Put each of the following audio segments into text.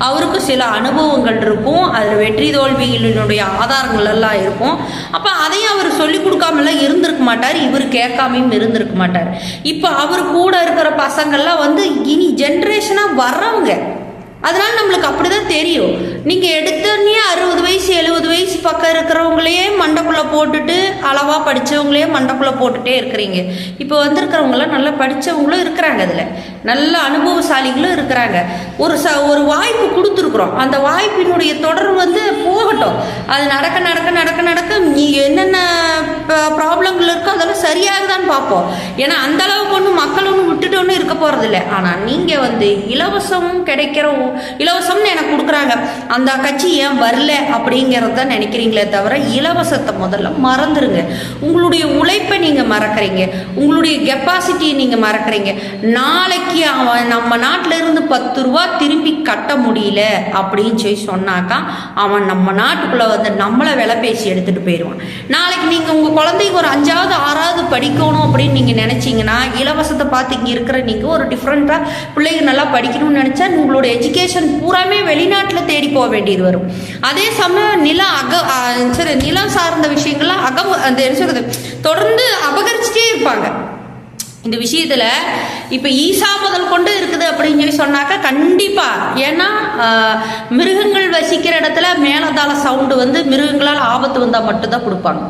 அவருக்கு சில அனுபவங்கள் இருக்கும், அதில் வெற்றி தோல்விகளினுடைய ஆதாரங்கள் எல்லாம் இருக்கும். அப்போ அதையும் அவர் சொல்லி கொடுக்காமலாம் இருந்திருக்க மாட்டார், இவர் கேட்காமையும் இருந்திருக்க மாட்டார். இப்போ அவர் கூட இருக்கிற பசங்கள்லாம் இனி ஜென்ரேஷனாக வர்றவங்க, அதனால நம்மளுக்கு அப்படிதான் தெரியும். நீங்கள் எடுத்தோடனே 60 வயசு 70 வயசு பக்கம் இருக்கிறவங்களையே மண்டைக்குள்ளே போட்டுட்டு, அளவாக படித்தவங்களையே மண்டைக்குள்ளே போட்டுட்டே இருக்கிறீங்க. இப்போ வந்திருக்கிறவங்களாம் நல்லா படித்தவங்களும் இருக்கிறாங்க, அதில் நல்ல அனுபவசாலிகளும் இருக்கிறாங்க. ஒரு வாய்ப்பு கொடுத்துருக்குறோம், அந்த வாய்ப்பினுடைய தொடர் போகட்டும். அது நடக்க நடக்க நடக்க நடக்க நீ என்னென்ன ப்ராப்ளங்கள் இருக்கோ அதெல்லாம் சரியாகதான் பார்ப்போம். ஏன்னா அந்த அளவுக்கு ஒன்றும் மக்கள் ஒன்றும் விட்டுட்டு ஒன்றும் இருக்க போகிறதில்ல. ஆனால் நீங்கள் இலவசம் கிடைக்கிற இலவசம்னு எனக்கு கொடுக்குறாங்க, அந்த கட்சி ஏன் வரல அப்படிங்கிறத நினைக்கிறீங்களே தவிர இலவசத்தை முதல்ல மறந்துடுங்க. உங்களுடைய உழைப்பை நீங்கள் மறக்கிறீங்க, உங்களுடைய கெப்பாசிட்டியை நீங்கள் மறக்கிறீங்க. நாளைக்கு அவன் நம்ம நாட்டில் இருந்து 10 ரூபா திரும்பி கட்ட முடியல அப்படின்னு சொல்லி சொன்னாக்கா அவன் நம்ம நாட்டுக்குள்ளே நம்மளை விலை பேசி எடுத்துகிட்டு போயிடுவான். நாளைக்கு நீங்கள் உங்கள் குழந்தைக்கு ஒரு 5வது 6வது படிக்கணும் அப்படின்னு நீங்கள் நினச்சிங்கன்னா, இலவசத்தை பார்த்து இங்கே இருக்கிற நீங்கள் ஒரு டிஃப்ரெண்ட்டாக பிள்ளைங்க நல்லா படிக்கணும்னு நினச்சா உங்களுடைய எஜுகேஷன் பூராமே வெளிநாட்டில் தேடி போக வேண்டியது வரும். அதே சமயம் நிலம் சார்ந்த விஷயங்கள்லாம் தொடர்ந்து அபகரிச்சுட்டே இருப்பாங்க. இந்த விஷயத்துல இப்ப ஈசா முதல் கொண்டு இருக்குது அப்படின்னு சொல்லி சொன்னாக்கா கண்டிப்பா, ஏன்னா மிருகங்கள் வசிக்கிற இடத்துல மேலதாள சவுண்டு மிருகங்களால் ஆபத்து வந்தா மட்டும்தான் கொடுப்பாங்க.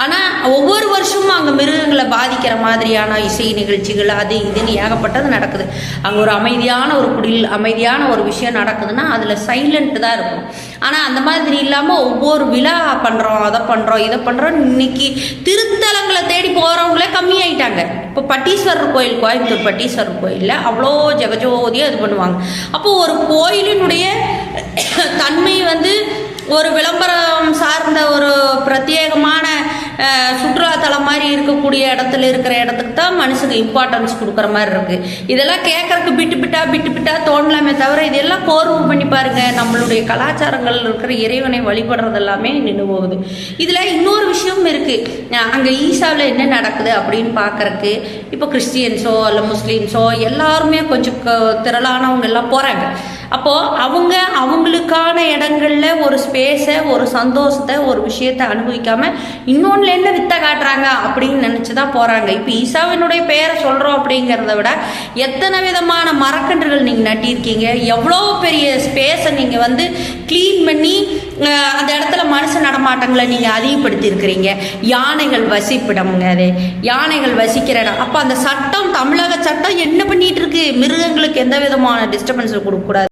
ஆனா ஒவ்வொரு வருஷமும் அங்க மிருகங்களை பாதிக்கிற மாதிரியான இசை நிகழ்ச்சிகள் அது இதுன்னு ஏகப்பட்டது நடக்குது. அங்க ஒரு அமைதியான ஒரு குடில் அமைதியான ஒரு விஷயம் நடக்குதுன்னா அதுல சைலண்ட் தான் இருக்கும். ஆனா அந்த மாதிரி இல்லாம ஒவ்வொரு விழா பண்றோம், அதை பண்றோம், இதை பண்றோம். இன்னைக்கு திருத்தலங்களை தேடி போறவங்களே கம்மியாயிட்டாங்க. இப்போ பட்டீஸ்வரர் கோயில், கோயம்புத்தூர் பட்டீஸ்வரர் கோயிலில் அவ்வளோ ஜெகஜோதியாக இது பண்ணுவாங்க. அப்போது ஒரு கோயிலினுடைய தன்மை ஒரு விளம்பரம் சார்ந்த ஒரு பிரத்யேகமான சுற்றுலாத்தலம் மாதிரி இருக்கக்கூடிய இடத்துல இருக்கிற இடத்துக்கு தான் மனுஷங்க இம்பார்ட்டன்ஸ் கொடுக்குற மாதிரி இருக்குது. இதெல்லாம் கேட்கறதுக்கு விட்டு விட்டா தோணலாமே தவிர இதெல்லாம் கோர்வு பண்ணி பாருங்க, நம்மளுடைய கலாச்சாரங்கள் இருக்கிற இறைவனை வழிபடுறது எல்லாமே நின்று போகுது. இதில் இன்னொரு விஷயம் இருக்குது, அங்கே ஈசாவில் என்ன நடக்குது அப்படின்னு பார்க்கறக்கு இப்போ கிறிஸ்டியன்ஸோ இல்லை முஸ்லீம்ஸோ எல்லாருமே கொஞ்சம் திரளானவங்க எல்லாம் போகிறாங்க. அப்போது அவங்களுக்கான இடங்களில் ஒரு ஸ்பேஸை, ஒரு சந்தோஷத்தை, ஒரு விஷயத்தை அனுபவிக்காமல் இன்னொன்றில் என்ன வித்தை காட்டுறாங்க அப்படின்னு நினச்சி தான் போகிறாங்க. இப்போ ஈசாவினுடைய பெயரை சொல்கிறோம் அப்படிங்கிறத விட எத்தனை விதமான மரக்கன்றுகள் நீங்கள் நட்டியிருக்கீங்க, எவ்வளோ பெரிய ஸ்பேஸை நீங்கள் க்ளீன் பண்ணி அந்த இடத்துல மனுஷ நடமாட்டங்களை நீங்கள் அதிகப்படுத்தி இருக்கிறீங்க. யானைகள் வசிப்பிடம்ங்க, அது யானைகள் வசிக்கிற இடம். அப்போ அந்த சட்டம், தமிழக சட்டம் என்ன பண்ணிட்டு இருக்கு, மிருகங்களுக்கு எந்த விதமான டிஸ்டர்பன்ஸ் கொடுக்கக்கூடாது.